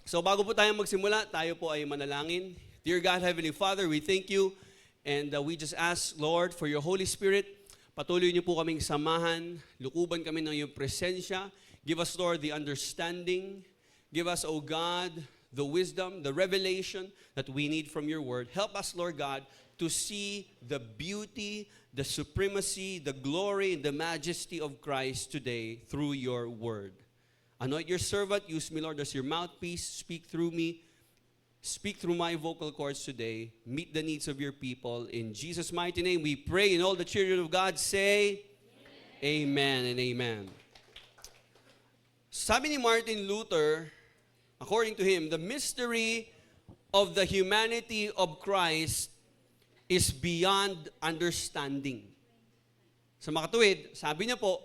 So bago po tayo magsimula, tayo po ay manalangin. Dear God, Heavenly Father, we thank you and we just ask, Lord, for your Holy Spirit. Patuloy niyo po kaming samahan, lukuban kami ng iyong presensya. Give us, Lord, the understanding. Give us, O God, the wisdom, the revelation that we need from your word. Help us, Lord God, to see the beauty, the supremacy, the glory, and the majesty of Christ today through your word. Anoint your servant. Use me, Lord, as your mouthpiece. Speak through me. Speak through my vocal cords today. Meet the needs of your people. In Jesus' mighty name we pray. And all the children of God say, Amen and amen. Sabi ni Martin Luther, according to him, the mystery of the humanity of Christ is beyond understanding. Sa makatuwid, sabi niya po,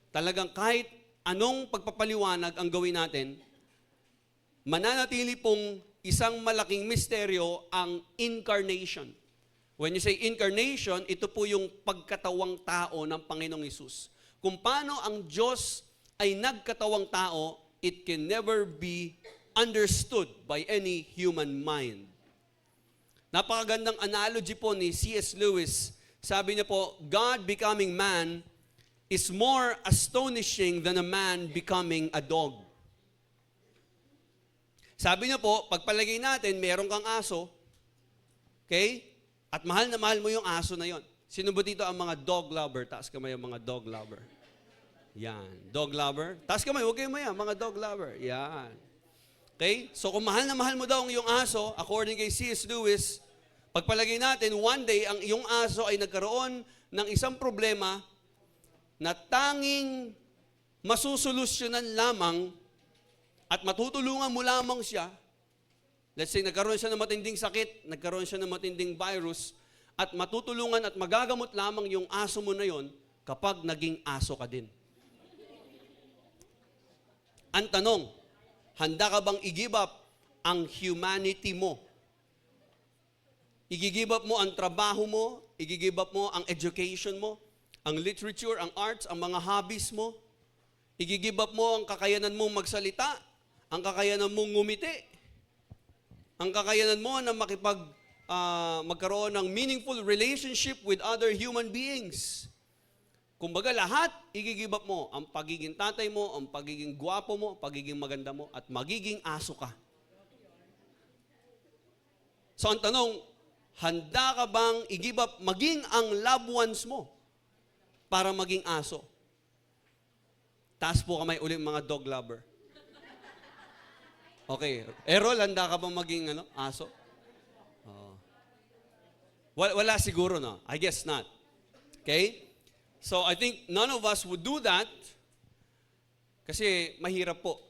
talagang kahit anong pagpapaliwanag ang gawin natin, mananatili pong isang malaking misteryo ang incarnation. When you say incarnation, ito po yung pagkatawang tao ng Panginoong Hesus. Kung paano ang Diyos ay nagkatawang tao, it can never be understood by any human mind. Napakagandang analogy po ni C.S. Lewis. Sabi niya po, God becoming man is more astonishing than a man becoming a dog. Sabi niya po, pagpalagay natin, meron kang aso, okay? At mahal na mahal mo yung aso na yon. Sino ba dito ang mga dog lover? Taas kamay ang mga dog lover. Yan. Dog lover. Taas kamay, huwag kayo maya, mga dog lover. Yan. Okay? So kung mahal na mahal mo daw ang iyong aso, according kay C.S. Lewis, pagpalagay natin, one day, ang iyong aso ay nagkaroon ng isang problema na tanging masusolusyonan lamang at matutulungan mo lamang siya. Let's say, nagkaroon siya ng matinding sakit, nagkaroon siya ng matinding virus, at matutulungan at magagamot lamang yung aso mo na yon kapag naging aso ka din. Ang tanong, handa ka bang i-give up ang humanity mo? I-give up mo ang trabaho mo, i-give up mo ang education mo, ang literature, ang arts, ang mga hobbies mo. I-give up mo ang kakayanan mong magsalita, ang kakayanan mong ngumiti, ang kakayanan mo na magkaroon ng meaningful relationship with other human beings. Kumbaga lahat, i-give up mo. Ang pagiging tatay mo, ang pagiging gwapo mo, pagiging maganda mo, at magiging aso ka. So ang tanong, handa ka bang i-give up maging ang loved ones mo para maging aso? Taas po kamay ulit mga dog lover. Okay. Errol, handa ka bang maging aso? Wala siguro, no? I guess not. Okay? So I think none of us would do that kasi mahirap po.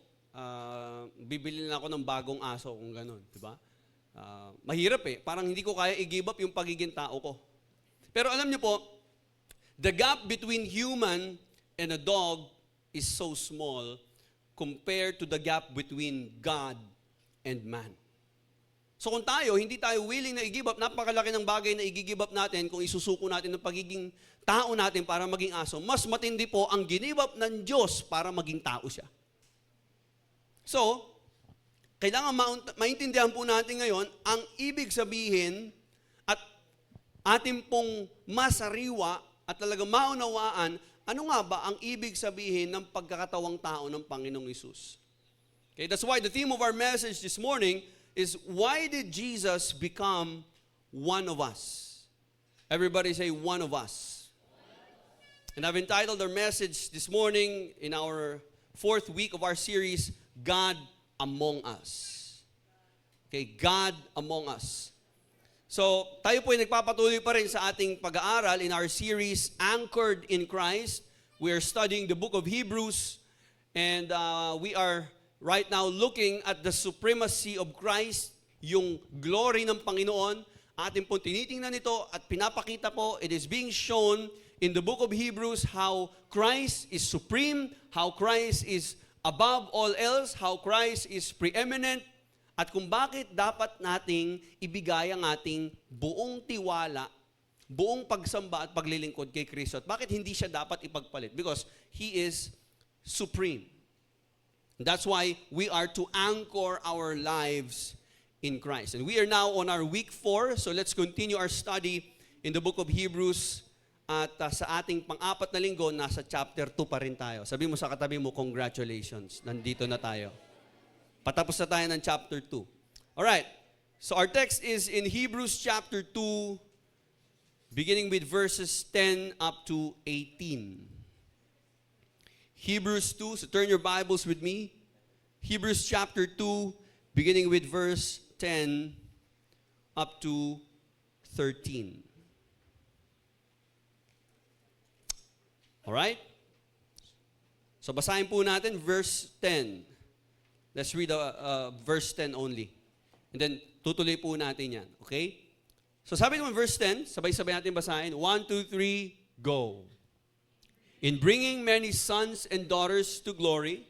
Bibili na ako ng bagong aso kung gano'n. Diba? Mahirap eh. Parang hindi ko kaya i-give up yung pagiging tao ko. Pero alam niyo po, the gap between human and a dog is so small compared to the gap between God and man. So kung hindi tayo willing na i-give up, napakalaki ng bagay na i-give up natin kung isusuko natin ng pagiging tao natin para maging aso. Mas matindi po ang give up ng Diyos para maging tao siya. So, kailangan maintindihan po natin ngayon ang ibig sabihin at ating pong masariwa at talagang maunawaan ano nga ba ang ibig sabihin ng pagkakatawang tao ng Panginoong Hesus. Okay, that's why the theme of our message this morning is, why did Jesus become one of us? Everybody say, one of us. And I've entitled our message this morning in our 4th week of our series, God Among Us. Okay, God Among Us. So, tayo po ay nagpapatuloy pa rin sa ating pag-aaral in our series, Anchored in Christ. We are studying the book of Hebrews, and we are right now looking at the supremacy of Christ, yung glory ng Panginoon. Ating pong tinitingnan ito at pinapakita po, it is being shown in the book of Hebrews how Christ is supreme, how Christ is above all else, how Christ is preeminent, at kung bakit dapat nating ibigay ang ating buong tiwala, buong pagsamba at paglilingkod kay Kristo. At bakit hindi siya dapat ipagpalit? Because He is supreme. That's why we are to anchor our lives in Christ. And we are now on our week 4, so let's continue our study in the book of Hebrews. At sa ating pang-apat na linggo, nasa chapter 2 pa rin tayo. Sabi mo sa katabi mo, congratulations, nandito na tayo. Patapos na tayo ng chapter 2. Alright, so our text is in Hebrews chapter 2, beginning with verses 10 up to 18. Hebrews 2, so turn your Bibles with me. Hebrews chapter 2, beginning with verse 10 up to 13. Alright? So basahin po natin verse 10. Let's read verse 10 only. And then tutuloy po natin yan. Okay? So sabi naman verse 10, sabay-sabay natin basahin. 1, 2, 3, go. In bringing many sons and daughters to glory,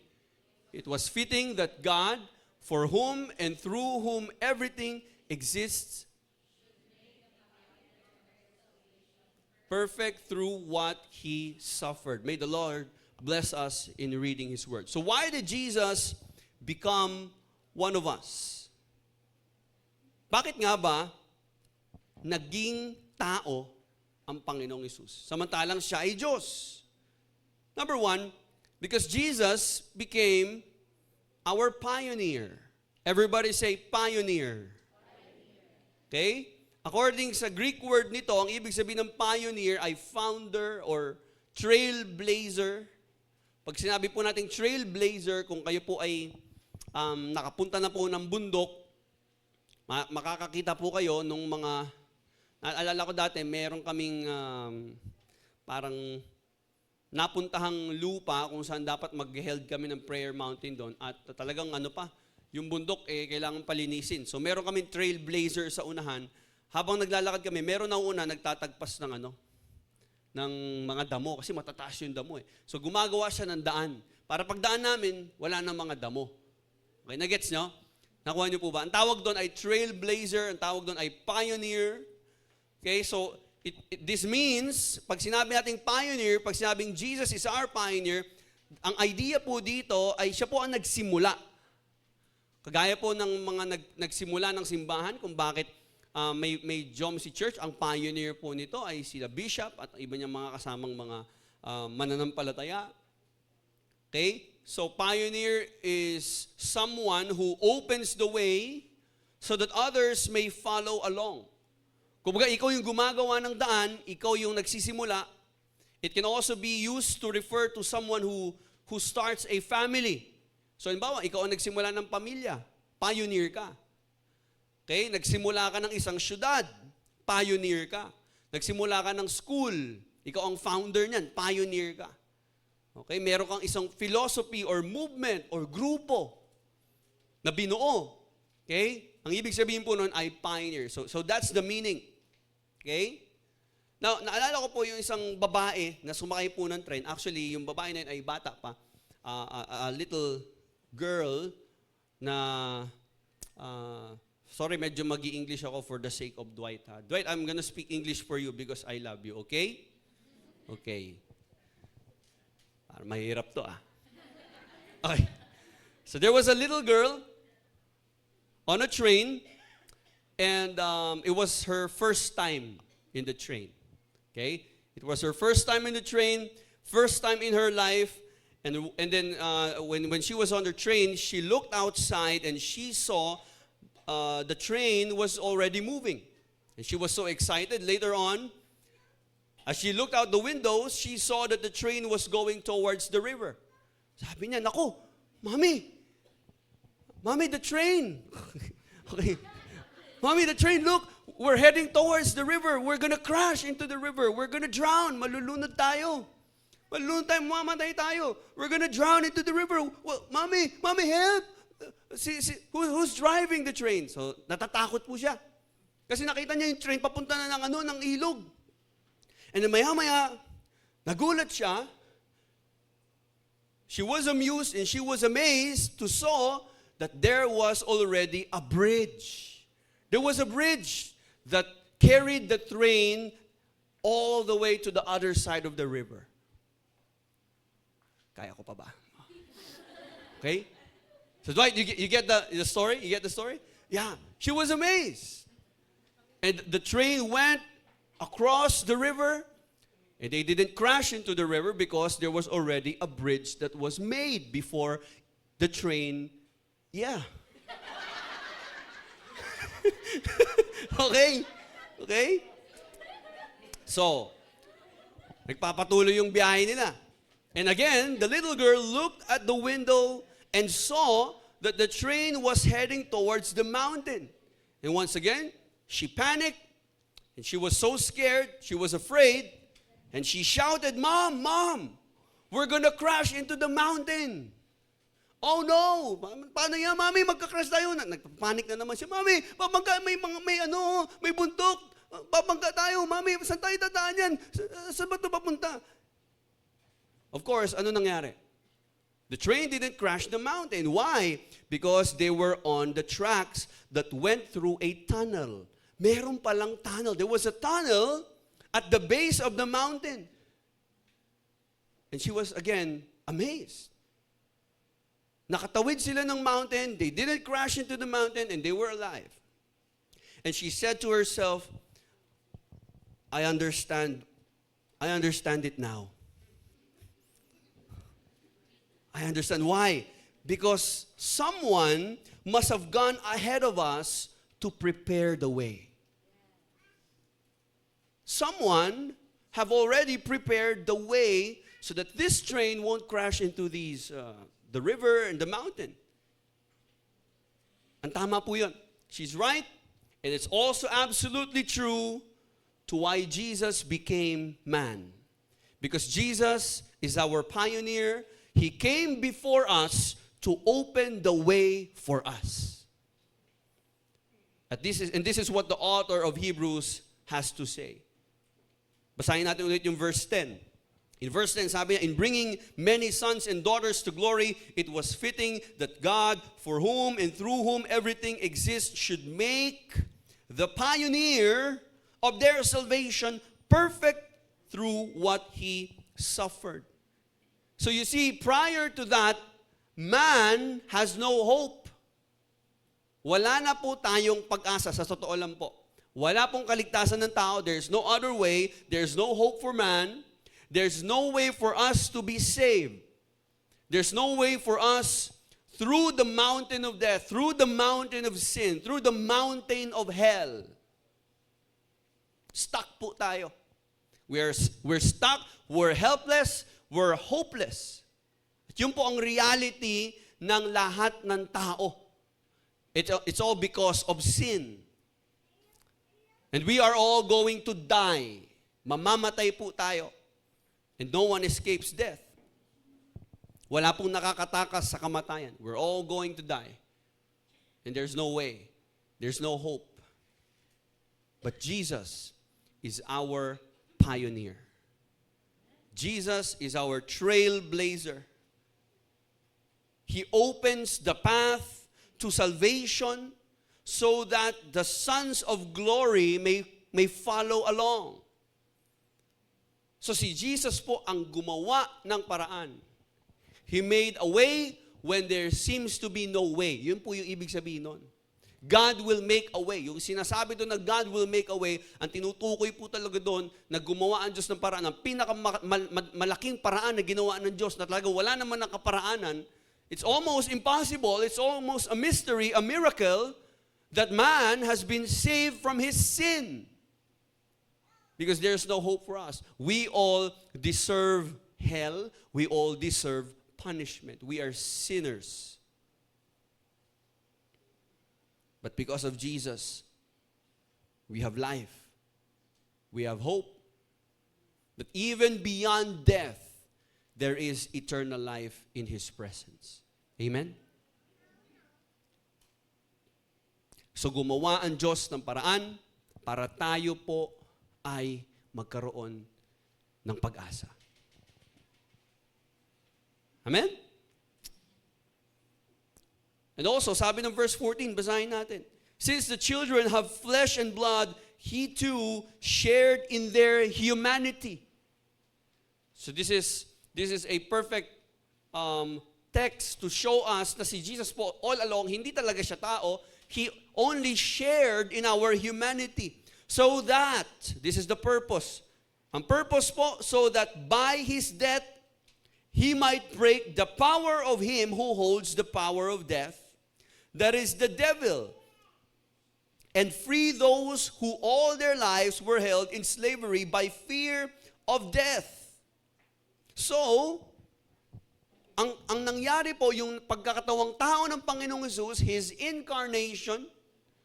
it was fitting that God, for whom and through whom everything exists, perfect through what He suffered. May the Lord bless us in reading His word. So why did Jesus become one of us? Bakit nga ba naging tao ang Panginoong Hesus, samantalang siya ay Diyos? Number 1, because Jesus became our pioneer. Everybody say pioneer. Okay? According sa Greek word nito, ang ibig sabihin ng pioneer ay founder or trailblazer. Pag sinabi po natin trailblazer, kung kayo po ay nakapunta na po ng bundok, makakakita po kayo nung mga, naalala ko dati, meron kaming parang napuntahang lupa kung saan dapat mag-held kami ng prayer mountain doon. At talagang yung bundok kailangan palinisin. So meron kaming trailblazer sa unahan. Habang naglalakad kami, meron na una nagtatagpas ng ng mga damo kasi matataas yung damo eh. So gumagawa siya ng daan. Para pagdaan namin, wala nang mga damo. Okay, nagets nyo? Nakuha nyo po ba? Ang tawag doon ay trailblazer, ang tawag doon ay pioneer. Okay, so this means, pag sinabi nating pioneer, pag sinabing Jesus is our pioneer, ang idea po dito ay siya po ang nagsimula. Kagaya po ng mga nagsimula ng simbahan kung bakit may Jomsi Church, ang pioneer po nito ay sila Bishop at iba niyang mga kasamang mga mananampalataya. Okay? So pioneer is someone who opens the way so that others may follow along. Kumbaga, ikaw yung gumagawa ng daan, ikaw yung nagsisimula. It can also be used to refer to someone who starts a family. So, halimbawa, ikaw ang nagsimula ng pamilya, pioneer ka. Okay? Nagsimula ka ng isang syudad, pioneer ka. Nagsimula ka ng school, ikaw ang founder niyan, pioneer ka. Okay? Meron kang isang philosophy or movement or grupo na binuo. Okay? Ang ibig sabihin po nun ay pioneer. So that's the meaning. Okay? Now, naalala ko po yung isang babae na sumakay po ng train. Actually, yung babae na yun ay bata pa. A little girl na, sorry, medyo mag-i-English ako for the sake of Dwight. Ha? Dwight, I'm gonna speak English for you because I love you. Okay? Okay. Parang mahirap to Okay. So there was a little girl on a train, and it was her first time in the train. Okay? It was her first time in the train, first time in her life, and then when she was on the train, she looked outside and she saw the train was already moving. And she was so excited. Later on, as she looked out the windows, she saw that the train was going towards the river. Sabi niya, naku, Mommy, the train. Okay. Mommy, the train, look, we're heading towards the river. We're gonna crash into the river. We're gonna drown. Malulunod tayo. Malulunod tayo, mamatay tayo. We're gonna drown into the river. Well, Mommy, help. Who's driving the train? So, natatakot po siya. Kasi nakita niya yung train papunta na ng ilog. And then maya-maya, nagulat siya. She was amused and she was amazed to saw that there was already a bridge. There was a bridge that carried the train all the way to the other side of the river. Kaya ko pa ba? Okay? So Dwight, you get the story? You get the story? Yeah. She was amazed. And the train went across the river, and they didn't crash into the river because there was already a bridge that was made before the train. Yeah. Okay? Okay? So, nagpapatuloy yung biyahe nila. And again, the little girl looked at the window and saw that the train was heading towards the mountain. And once again, she panicked, and she was so scared, she was afraid, and she shouted, "Mom, Mom, we're gonna crash into the mountain." "Oh no, paano yan, Mami? Magka-crash tayo." Nagpapanik na naman siya. "Mami, babangga, may buntok. Babangga tayo, Mami. Saan tayo dadaan yan? Saan ba ito papunta?" Of course, ano nangyari? The train didn't crash the mountain. Why? Because they were on the tracks that went through a tunnel. Meron palang tunnel. There was a tunnel at the base of the mountain. And she was, again, amazed. Nakatawid sila ng mountain, they didn't crash into the mountain, and they were alive. And she said to herself, I understand it now. I understand. Why? Because someone must have gone ahead of us to prepare the way. Someone have already prepared the way so that this train won't crash into the river and the mountain. Ang tama po yun. She's right. And it's also absolutely true to why Jesus became man. Because Jesus is our pioneer. He came before us to open the way for us. This is what the author of Hebrews has to say. Basahin natin ulit yung verse 10. In verse 10, sabi niya, in bringing many sons and daughters to glory, it was fitting that God, for whom and through whom everything exists, should make the pioneer of their salvation perfect through what He suffered. So you see, prior to that, man has no hope. Wala na po tayong pag-asa, sa totoo lang po. Wala pong kaligtasan ng tao. There's no other way. There's no hope for man. There's no way for us to be saved. There's no way for us through the mountain of death, through the mountain of sin, through the mountain of hell. Stuck po tayo. We're stuck, we're helpless, we're hopeless. At yun po ang reality ng lahat ng tao. It's all because of sin. And we are all going to die. Mamamatay po tayo. And no one escapes death. Wala pong nakakatakas sa kamatayan. We're all going to die. And there's no way. There's no hope. But Jesus is our pioneer. Jesus is our trailblazer. He opens the path to salvation so that the sons of glory may follow along. So si Jesus po ang gumawa ng paraan. He made a way when there seems to be no way. Yun po yung ibig sabihin nun. God will make a way. Yung sinasabi doon na God will make a way, ang tinutukoy po talaga doon na gumawa ang Diyos ng paraan. Ang pinakamalaking paraan na ginawa ng Diyos na talaga wala naman nakaparaanan. It's almost impossible. It's almost a mystery, a miracle that man has been saved from his sin. Because there's no hope for us. We all deserve hell. We all deserve punishment. We are sinners. But because of Jesus, we have life. We have hope. That even beyond death, there is eternal life in His presence. Amen? So gumawa ang Diyos ng paraan para tayo po ay magkaroon ng pag-asa. Amen? And also, sabi ng verse 14, basahin natin. Since the children have flesh and blood, He too shared in their humanity. So this is a perfect text to show us na si Jesus po all along, hindi talaga siya tao. He only shared in our humanity. So that, this is the purpose. Ang purpose po, so that by His death, He might break the power of him who holds the power of death, that is the devil, and free those who all their lives were held in slavery by fear of death. So, ang nangyari po, yung pagkakatawang tao ng Panginoong Hesus, His incarnation,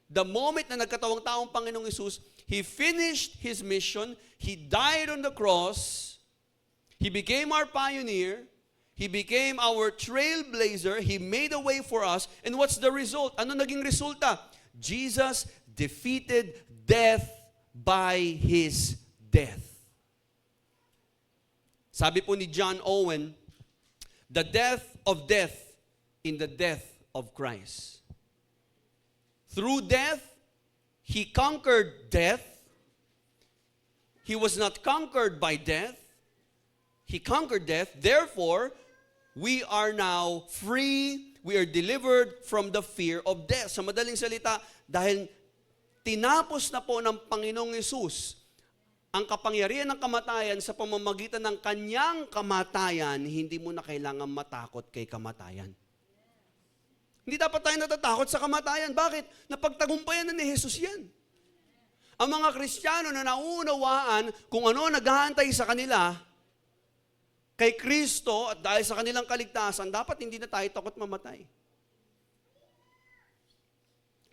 the moment na nagkatawang tao ang Panginoong Hesus, He finished His mission, He died on the cross, He became our pioneer, He became our trailblazer, He made a way for us, and what's the result? Ano naging resulta? Jesus defeated death by His death. Sabi po ni John Owen, the death of death in the death of Christ. Through death, He conquered death. He was not conquered by death. He conquered death. Therefore, we are now free. We are delivered from the fear of death. Sa madaling salita, dahil tinapos na po ng Panginoong Hesus ang kapangyarihan ng kamatayan sa pamamagitan ng kanyang kamatayan, hindi mo na kailangan matakot kay kamatayan. Hindi dapat tayo natatakot sa kamatayan. Bakit? Napagtagumpayan na ni Jesus yan. Ang mga Kristiyano na naunawaan kung ano naghahantay sa kanila kay Kristo at dahil sa kanilang kaligtasan, dapat hindi na tayo takot mamatay.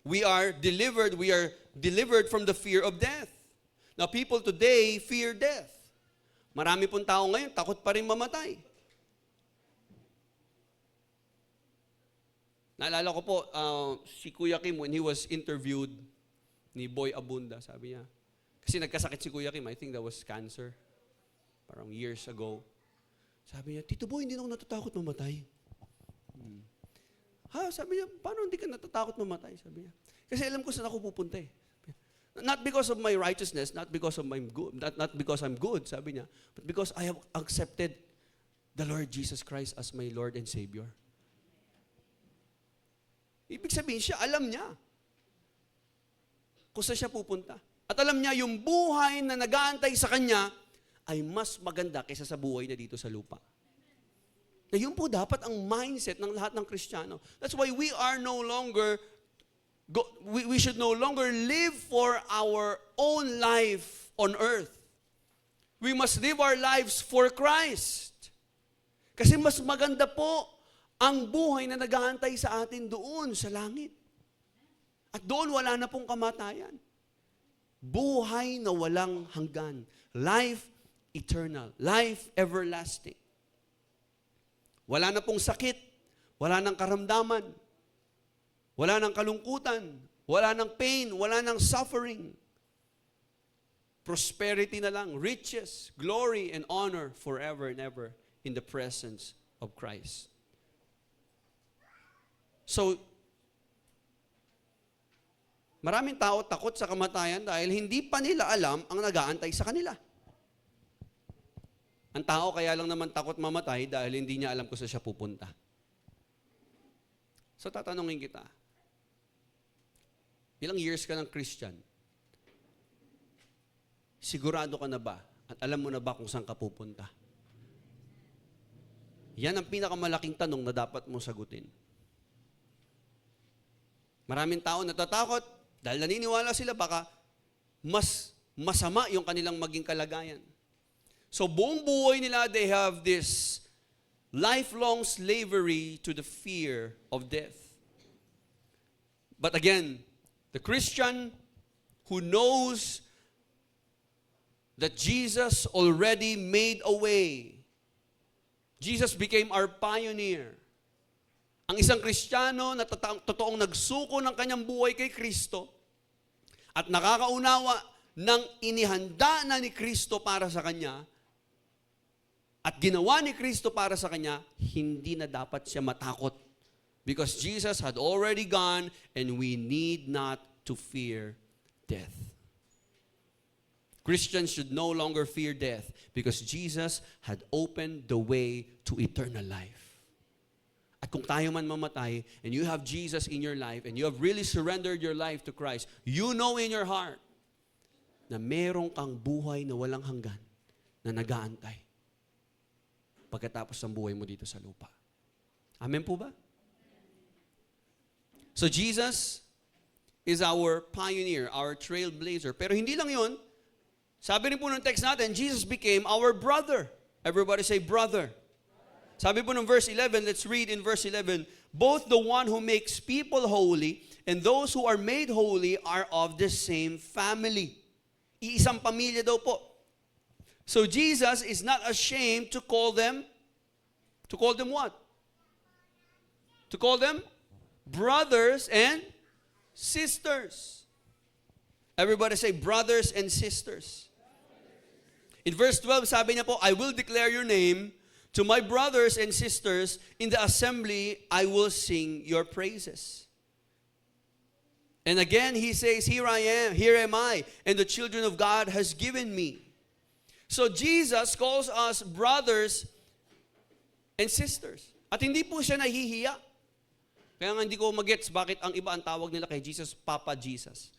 We are delivered from the fear of death. Now, people today fear death. Marami pong tao ngayon, takot pa rin mamatay. Naalala ko po, si Kuya Kim, when he was interviewed ni Boy Abunda, sabi niya, kasi nagkasakit si Kuya Kim, I think that was cancer, parang years ago. Sabi niya, Tito Boy, hindi na ako natatakot mamatay. Ha? Sabi niya, paano hindi ka natatakot mamatay? Sabi niya, kasi alam ko saan ako pupunta eh. Not because of my righteousness, not because of my good, not because I'm good, sabi niya, but because I have accepted the Lord Jesus Christ as my Lord and Savior. Ibig sabihin siya, alam niya kung saan siya pupunta. At alam niya, yung buhay na nag-aantay sa kanya ay mas maganda kaysa sa buhay na dito sa lupa. Na yun po dapat ang mindset ng lahat ng Kristiyano. That's why we are no longer we should no longer live for our own life on earth. We must live our lives for Christ. Kasi mas maganda po ang buhay na naghahantay sa atin doon sa langit. At doon wala na pong kamatayan. Buhay na walang hanggan. Life eternal. Life everlasting. Wala na pong sakit. Wala nang karamdaman. Wala nang kalungkutan, wala nang pain, wala nang suffering. Prosperity na lang, riches, glory, and honor forever and ever in the presence of Christ. So, maraming tao takot sa kamatayan dahil hindi pa nila alam ang nag-aantay sa kanila. Ang tao kaya lang naman takot mamatay dahil hindi niya alam kung saan siya pupunta. So, tatanungin kita, ilang years ka ng Christian? Sigurado ka na ba? At alam mo na ba kung saan ka pupunta? Yan ang pinakamalaking tanong na dapat mo sagutin. Maraming tao natatakot dahil naniniwala sila baka mas masama yung kanilang maging kalagayan. So buong buhay nila, they have this lifelong slavery to the fear of death. But again, the Christian who knows that Jesus already made a way. Jesus became our pioneer. Ang isang Kristiyano na totoong nagsuko ng kanyang buhay kay Kristo at nakakaunawa ng inihanda na ni Kristo para sa kanya at ginawa ni Kristo para sa kanya, hindi na dapat siya matakot. Because Jesus had already gone and we need not to fear death. Christians should no longer fear death because Jesus had opened the way to eternal life. At kung tayo man mamatay, and you have Jesus in your life, and you have really surrendered your life to Christ, you know in your heart na merong kang buhay na walang hanggan na nag-aantay pagkatapos ng buhay mo dito sa lupa. Amen po ba? So Jesus is our pioneer, our trailblazer. Pero hindi lang yun. Sabi rin po ng text natin, Jesus became our brother. Everybody say brother. Sabi po ng verse 11, let's read in verse 11, both the one who makes people holy and those who are made holy are of the same family. Iisang pamilya daw po. So Jesus is not ashamed to call them what? To call them brothers and sisters. Everybody say brothers and sisters. In verse 12, sabi niya po, I will declare your name to my brothers and sisters. In the assembly, I will sing your praises. And again, he says, here am I, and the children of God has given me. So Jesus calls us brothers and sisters. At hindi po siya nahihiya. Kaya nga hindi ko magets bakit ang iba ang tawag nila kay Jesus, Papa Jesus.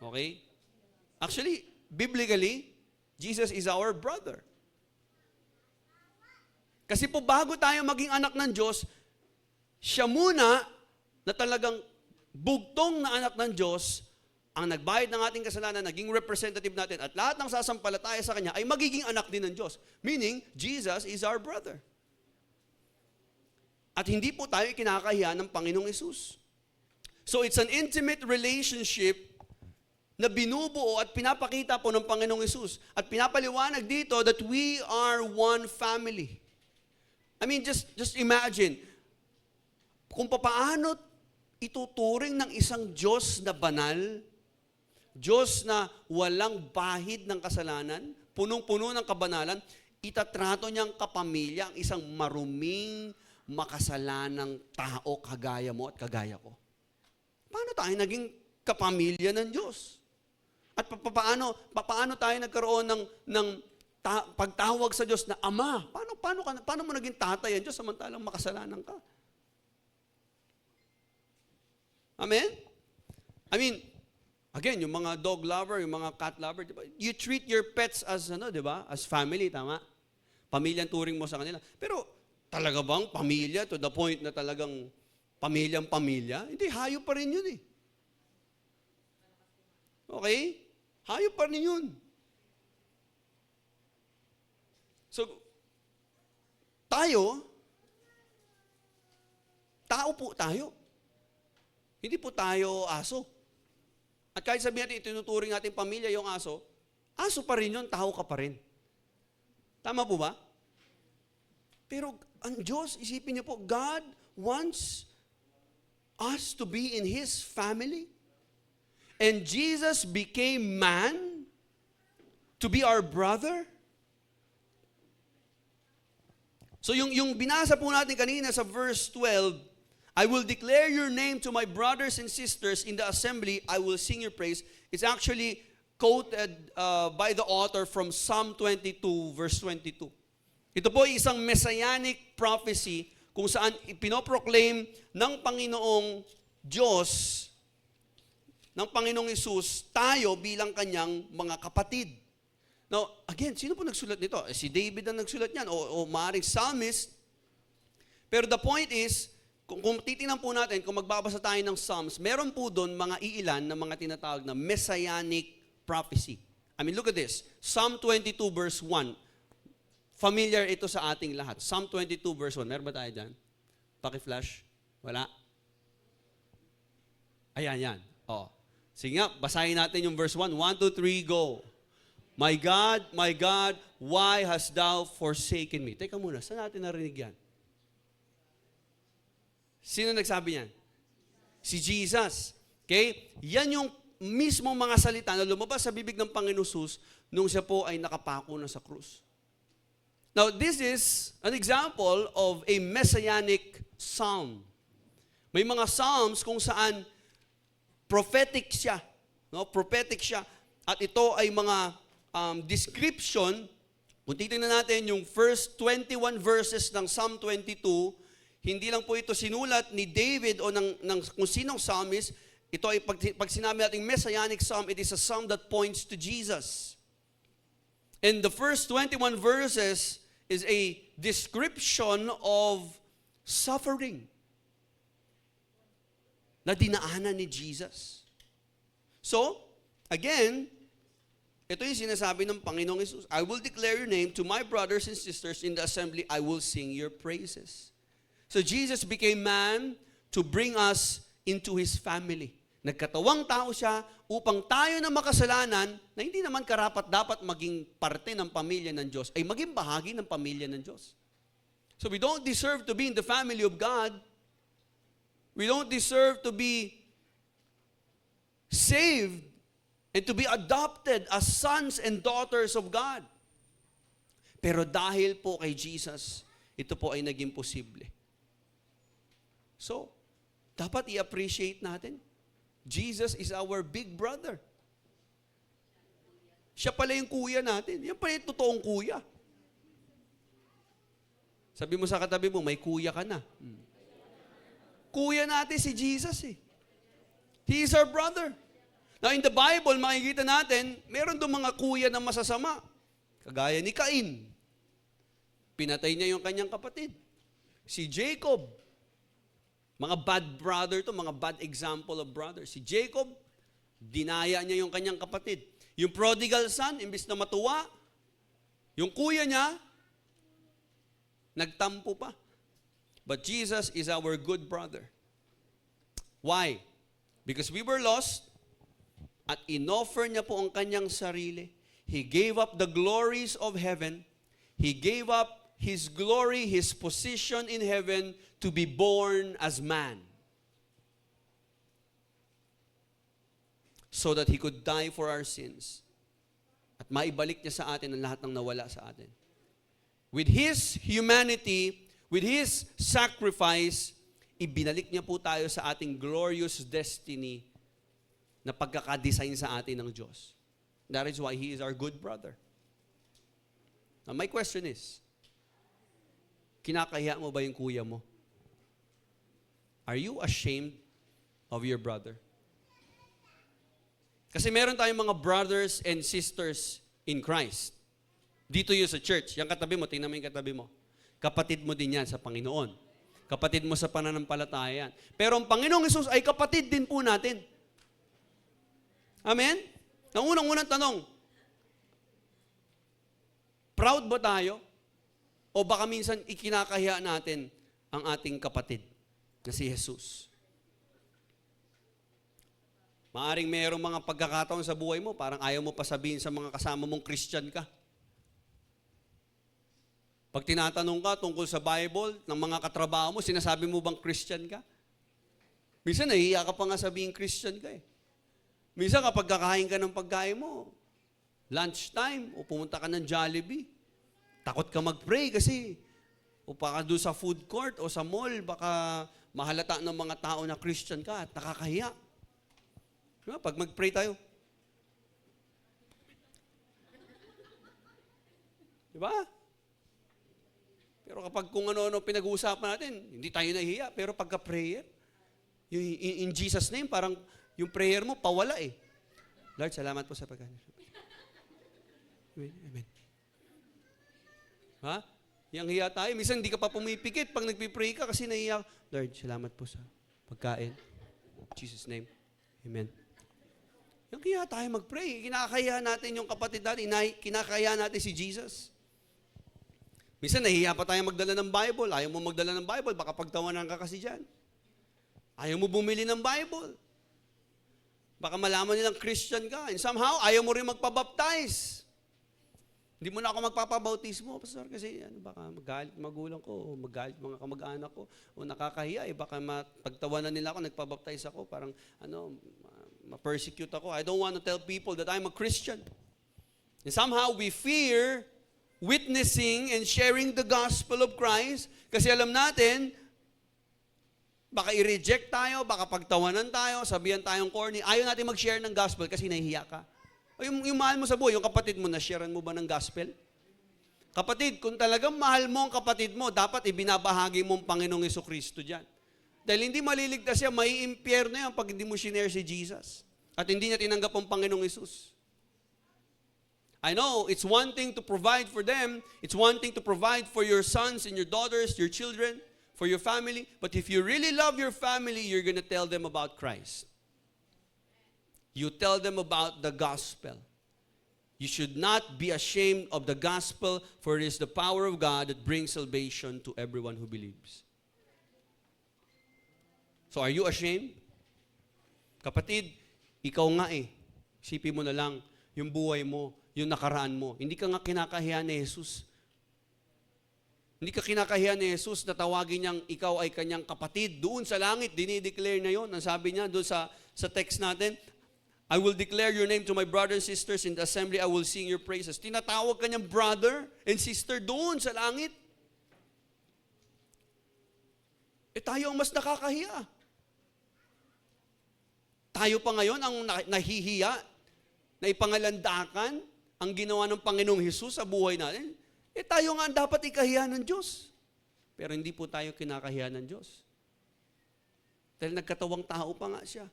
Okay? Actually, biblically, Jesus is our brother. Kasi po bago tayo maging anak ng Diyos, siya muna na talagang bugtong na anak ng Diyos, ang nagbayad ng ating kasalanan, naging representative natin, at lahat ng sasampalataya sa Kanya ay magiging anak din ng Diyos. Meaning, Jesus is our brother. At hindi po tayo kinakahiya ng Panginoong Hesus. So it's an intimate relationship na binubuo at pinapakita po ng Panginoong Hesus. At pinapaliwanag dito that we are one family. I mean, just imagine, kung paano ituturing ng isang Diyos na banal, Diyos na walang bahid ng kasalanan, punong-puno ng kabanalan, itatrato niyang kapamilya ang isang maruming, makasalanang tao kagaya mo at kagaya ko. Paano tayo naging kapamilya ng Diyos? At paano tayo nagkaroon ng pagtawag sa Diyos na Ama? Paano mo naging tatay ang Diyos samantalang makasalanan ka? Amen? I mean, again, yung mga dog lover, yung mga cat lover, diba? You treat your pets as, diba? As family, tama? Pamilyang turing mo sa kanila. Pero, talaga bang pamilya to the point na talagang pamilyang-pamilya? Hindi, hayop pa rin yun eh. Okay? Hayop pa rin yun. So, tao po tayo. Hindi po tayo aso. At kahit sabihin natin, itinuturing natin pamilya yung aso pa rin yun, tao ka pa rin. Tama po ba? Pero ang Diyos, isipin niyo po, God wants us to be in His family. And Jesus became man to be our brother. So yung binasa po natin kanina sa verse 12, I will declare your name to my brothers and sisters in the assembly, I will sing your praise. It's actually quoted by the author from Psalm 22, verse 22. Ito po ay isang messianic prophecy kung saan ipinoproclaim ng Panginoong Diyos, ng Panginoong Hesus, tayo bilang kanyang mga kapatid. Now, again, sino po nagsulat nito? Si David ang nagsulat niyan o maaaring psalmist. Pero the point is, kung titingnan po natin, kung magbabasa tayo ng Psalms, meron po doon mga iilan na mga tinatawag na messianic prophecy. I mean, look at this. Psalm 22 verse 1. Familiar ito sa ating lahat. Psalm 22 verse 1. Meron ba tayo dyan? Paki-flash? Wala? Ayan, yan. Oh. Sige nga, basahin natin yung verse 1. 1, 2, 3, go. My God, why hast thou forsaken me? Teka muna, saan natin narinig yan? Sino nagsabi niyan? Si Jesus. Okay? Yan yung mismo mga salita na lumabas sa bibig ng Panginoon Jesus nung siya po ay nakapako na sa krus. Now, this is an example of a messianic psalm. May mga psalms kung saan prophetic siya. No? Prophetic siya. At ito ay mga description Kung titingnan natin yung first 21 verses ng Psalm 22, hindi lang po ito sinulat ni David o ng kung sinong psalmist. Ito ay pag sinabi natin Messianic Psalm, it is a psalm that points to Jesus. And the first 21 verses is a description of suffering na dinaanan ni Jesus. So, again, ito yung sinasabi ng Panginoong Hesus, I will declare your name to my brothers and sisters in the assembly. I will sing your praises. So Jesus became man to bring us into His family. Nagkatawang tao siya upang tayo na makasalanan, na hindi naman karapat dapat maging parte ng pamilya ng Diyos, ay maging bahagi ng pamilya ng Diyos. So we don't deserve to be in the family of God. We don't deserve to be saved and to be adopted as sons and daughters of God. Pero dahil po kay Jesus, ito po ay naging posible. So, dapat i-appreciate natin. Jesus is our big brother. Siya pala yung kuya natin. Yan pala yung totoong kuya. Sabi mo sa katabi mo, may kuya ka na. Kuya natin si Jesus eh. He is our brother. Now in the Bible, makikita natin, meron doon mga kuya na masasama. Kagaya ni Cain. Pinatay niya yung kanyang kapatid. Si Jacob. Mga bad brother to, mga bad example of brother. Si Jacob, dinaya niya yung kanyang kapatid. Yung prodigal son, imbis na matuwa, yung kuya niya, nagtampo pa. But Jesus is our good brother. Why? Because we were lost, at inoffer niya po ang kanyang sarili. He gave up the glories of heaven. He gave up His glory, His position in heaven to be born as man. So that He could die for our sins. At maibalik niya sa atin ang lahat ng nawala sa atin. With His humanity, with His sacrifice, ibinalik niya po tayo sa ating glorious destiny na pagkakadesign sa atin ng Diyos. That is why He is our good brother. Now my question is, kinakahiya mo ba yung kuya mo? Are you ashamed of your brother? Kasi meron tayong mga brothers and sisters in Christ. Dito yun sa church. Yung katabi mo, tingnan mo yung katabi mo. Kapatid mo din yan sa Panginoon. Kapatid mo sa pananampalataya yan. Pero ang Panginoong Hesus ay kapatid din po natin. Amen? Ang unang-unang tanong, proud ba tayo? O baka minsan ikinakahiya natin ang ating kapatid na si Jesus? Maaring mayroong mga pagkakataon sa buhay mo, parang ayaw mo pa sabihin sa mga kasama mong Christian ka. Pag tinatanong ka tungkol sa Bible, ng mga katrabaho mo, sinasabi mo bang Christian ka? Minsan nahihiya ka pa nga sabihin Christian ka eh. Minsan kapag kakain ka ng pagkain mo, lunchtime, o pumunta ka ng Jollibee, takot ka mag-pray kasi o baka doon sa food court o sa mall, baka mahalata ng mga tao na Christian ka at nakakahiya. Diba? Pag mag-pray tayo. Diba? Pero kapag kung ano-ano pinag-uusapan natin, hindi tayo nahihiya. Pero pagka-prayer, in Jesus' name, parang yung prayer mo, pawala eh. Lord, salamat po sa pagkain. Amen. Amen. Ha? Yang hiya tayo. Minsan hindi ka pa pumipikit pag nagpipray ka kasi nahiya. Lord, salamat po sa pagkain. In Jesus' name. Amen. Yang hiya tayo mag-pray. Kinakaya natin yung kapatid natin. Kinakaya natin si Jesus. Minsan nahiya pa tayo magdala ng Bible. Ayaw mo magdala ng Bible, baka pagtawanan ka kasi dyan. Ayaw mo bumili ng Bible. Baka malaman nilang Christian ka. And somehow, ayaw mo rin magpabaptize. Hindi mo na ako magpapabautismo, Pastor, kasi baka magalit magulang ko, o magalit mga kamag-anak ko, o nakakahiya, baka pagtawanan nila ako, nagpabaptize ako, parang ma-persecute ako. I don't want to tell people that I'm a Christian. And somehow, we fear witnessing and sharing the gospel of Christ kasi alam natin, baka i-reject tayo, baka pagtawanan tayo, sabihan tayong corny. Ayaw natin mag-share ng gospel kasi nahihiya ka. O yung mahal mo sa buhay, yung kapatid mo, na-sharean mo ba ng gospel? Kapatid, kung talagang mahal mo ang kapatid mo, dapat ibinabahagi mo ang Panginoong Jesucristo dyan. Dahil hindi maliligtas siya, maiimpyerno yan pag hindi mo shinare si Jesus. At hindi niya tinanggap ang Panginoong Jesus. I know, it's one thing to provide for them. It's one thing to provide for your sons and your daughters, your children, for your family. But if you really love your family, you're going to tell them about Christ. You tell them about the gospel. You should not be ashamed of the gospel, for it is the power of God that brings salvation to everyone who believes. So are you ashamed? Kapatid, ikaw nga isipin mo na lang yung buhay mo, yung nakaraan mo. Hindi ka nga kinakahiya ni Jesus. Hindi ka kinakahiya ni Jesus na tawagin niyang ikaw ay kanyang kapatid. Doon sa langit, dinideclare na yon. Ang sabi niya doon sa text natin, I will declare your name to my brothers and sisters in the assembly. I will sing your praises. Tinatawag kanyang brother and sister doon sa langit. Tayo ang mas nakakahiya. Tayo pa ngayon ang nahihiya, na ipangalandakan ang ginawa ng Panginoong Hesus sa buhay natin. Tayo nga ang dapat ikahiya ng Diyos. Pero hindi po tayo kinakahiya ng Diyos. Dahil nagkatawang tao pa nga siya.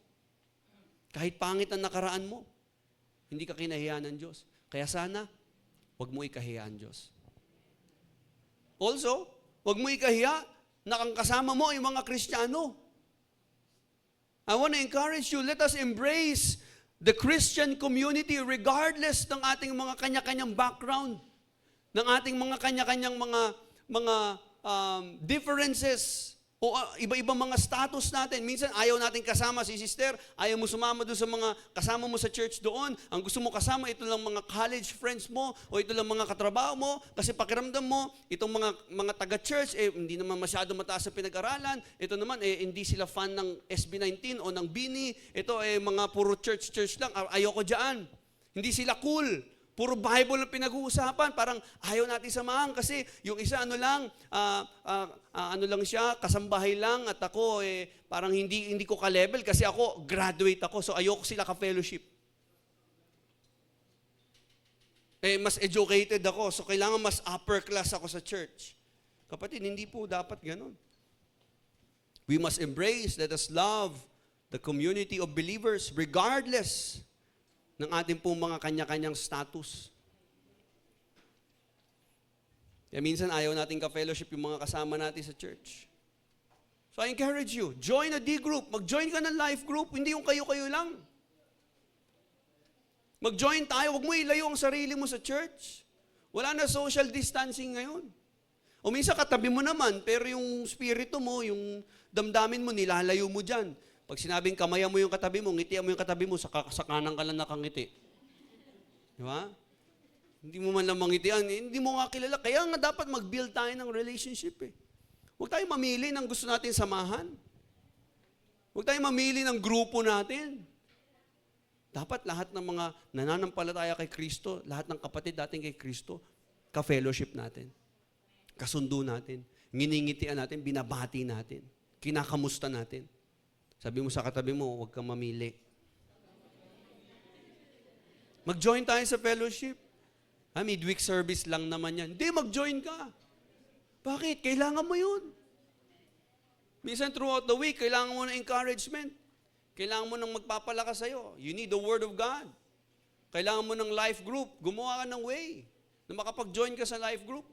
Kahit pangit ang nakaraan mo, hindi ka kinahiya ng Diyos. Kaya sana, huwag mo ikahiya ang Diyos. Also, huwag mo ikahiya na ang kasama mo ay mga Kristiyano. I want to encourage you, let us embrace the Christian community regardless ng ating mga kanya-kanyang background, ng ating mga kanya-kanyang mga differences, o iba-ibang mga status natin. Minsan, ayaw natin kasama si sister, ayaw mo sumama doon sa mga kasama mo sa church doon. Ang gusto mo kasama, ito lang mga college friends mo, o ito lang mga katrabaho mo, kasi pakiramdam mo, itong mga taga-church, hindi naman masyado mataas sa pinag-aralan, ito naman, hindi sila fan ng SB19 o ng Bini, ito mga puro church lang, ayoko dyan. Hindi sila cool. Puro Bible ang pinag-uusapan. Parang ayaw natin samahan kasi yung isa ano lang siya, kasambahay lang at ako parang hindi ko ka-level kasi ako graduate ako. So ayoko sila ka-fellowship. Mas educated ako. So kailangan mas upper class ako sa church. Kapatid, hindi po dapat ganun. We must embrace, let us love the community of believers regardless ng ating pong mga kanya-kanyang status. Kaya minsan ayaw natin ka-fellowship yung mga kasama natin sa church. So I encourage you, join a D group. Mag-join ka ng life group, hindi yung kayo-kayo lang. Mag-join tayo, huwag mo ilayo ang sarili mo sa church. Wala na social distancing ngayon. O minsan katabi mo naman, pero yung spirito mo, yung damdamin mo, nilalayo mo dyan. Pag sinabing kamayan mo yung katabi mo, ngitian mo yung katabi mo, sa kanan ka lang nakangiti. Di ba? Hindi mo man lang mangitian, hindi mo nga kilala. Kaya nga dapat mag-build tayo ng relationship Huwag tayo mamili ng gusto natin samahan. Huwag tayo mamili ng grupo natin. Dapat lahat ng mga nananampalataya kay Kristo, lahat ng kapatid natin kay Kristo, ka-fellowship natin. Kasundo natin. Nginingitian natin, binabati natin. Kinakamusta natin. Sabi mo sa katabi mo, huwag kang mamili. Mag-join tayo sa fellowship. Midweek service lang naman yan. Hindi, mag-join ka. Bakit? Kailangan mo yun. Minsan throughout the week, kailangan mo ng encouragement. Kailangan mo ng magpapalakas sa'yo. You need the Word of God. Kailangan mo ng life group. Gumawa ka ng way na makapag-join ka sa life group.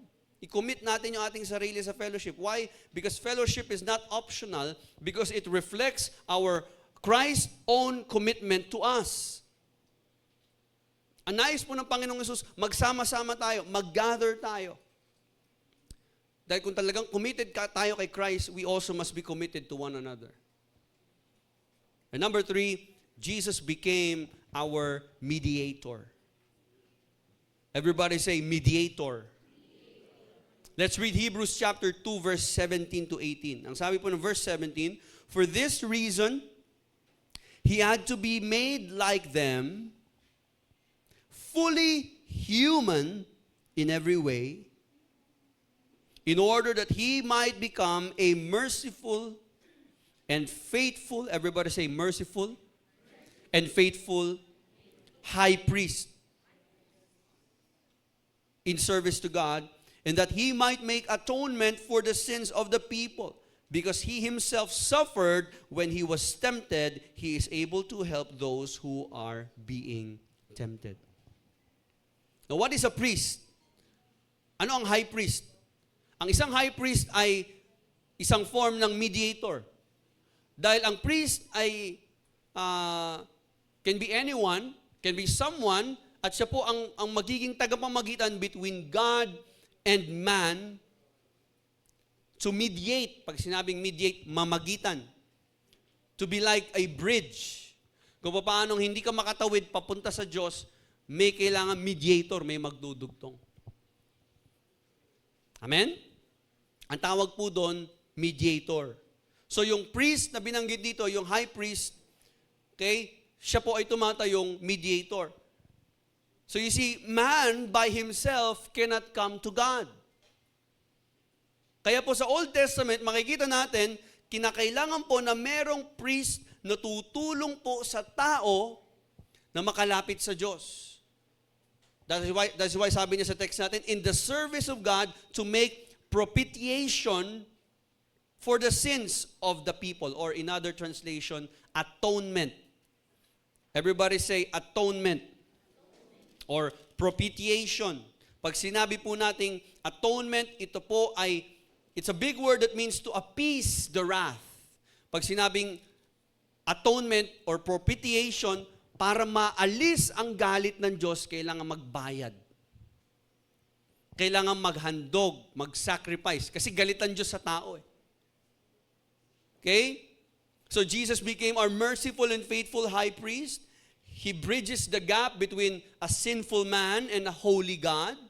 I-commit natin yung ating sarili sa fellowship. Why? Because fellowship is not optional, because it reflects our Christ's own commitment to us. Ang nais po ng Panginoong Hesus, magsama-sama tayo, mag-gather tayo. Dahil kung talagang committed tayo kay Christ, we also must be committed to one another. And number 3, Jesus became our mediator. Everybody say mediator. Let's read Hebrews chapter 2, verse 17 to 18. Ang sabi po ng verse 17, for this reason, He had to be made like them, fully human in every way, in order that He might become a merciful and faithful, everybody say merciful, and faithful high priest in service to God, and that he might make atonement for the sins of the people. Because he himself suffered when he was tempted, he is able to help those who are being tempted. Now, what is a priest? Ano ang high priest? Ang isang high priest ay isang form ng mediator. Dahil ang priest ay can be anyone, can be someone, at siya po ang magiging tagapamagitan between God and man to mediate. Pag sinabing mediate, mamagitan. To be like a bridge. Kung paano hindi ka makatawid papunta sa Diyos, may kailangan mediator, may magdudugtong. Amen? Ang tawag po doon, mediator. So yung priest na binanggit dito, yung high priest, okay, siya po ay tumatayong mediator. So you see, man by himself cannot come to God. Kaya po sa Old Testament, makikita natin, kinakailangan po na merong priest na tutulong po sa tao na makalapit sa Diyos. That's why sabi niya sa text natin, in the service of God to make propitiation for the sins of the people, or in other translation, atonement. Everybody say atonement or propitiation. Pag sinabi po nating atonement, ito po ay, it's a big word that means to appease the wrath. Pag sinabing atonement or propitiation, para maalis ang galit ng Diyos, kailangan magbayad. Kailangan maghandog, mag-sacrifice. Kasi galit ang Diyos sa tao eh. Okay? So Jesus became our merciful and faithful high priest. He bridges the gap between a sinful man and a holy God.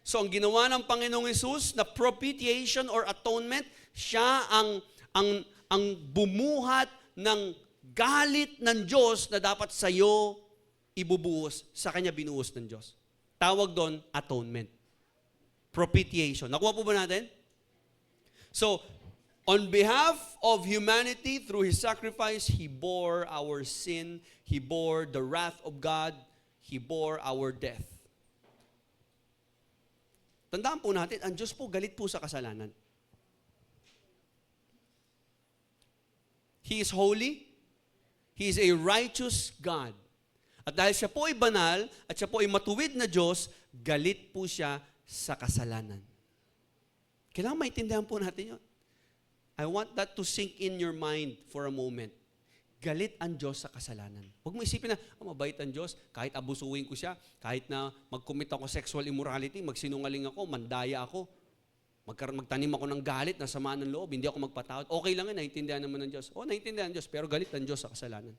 So ang ginawa ng Panginoong Hesus na propitiation or atonement, siya ang bumuhat ng galit ng Diyos na dapat sa iyo ibubuhos, sa kanya binuhos ng Diyos. Tawag doon, atonement. Propitiation. Nakuha po ba natin? So, on behalf of humanity, through His sacrifice, He bore our sin, He bore the wrath of God, He bore our death. Tandaan po natin, ang Diyos po galit po sa kasalanan. He is holy, He is a righteous God. At dahil siya po ay banal, at siya po ay matuwid na Diyos, galit po siya sa kasalanan. Kailangan maintindihan po natin yun. I want that to sink in your mind for a moment. Galit ang Diyos sa kasalanan. Huwag mo isipin na, mabait ang Diyos, kahit abusuin ko siya, kahit na mag-commit ako sexual immorality, magsinungaling ako, mandaya ako, magtanim ako ng galit, na sama ng loob, hindi ako magpatawad. Okay lang yan, naiintindihan naman ng Diyos. Naiintindihan ng Diyos, pero galit ang Diyos sa kasalanan.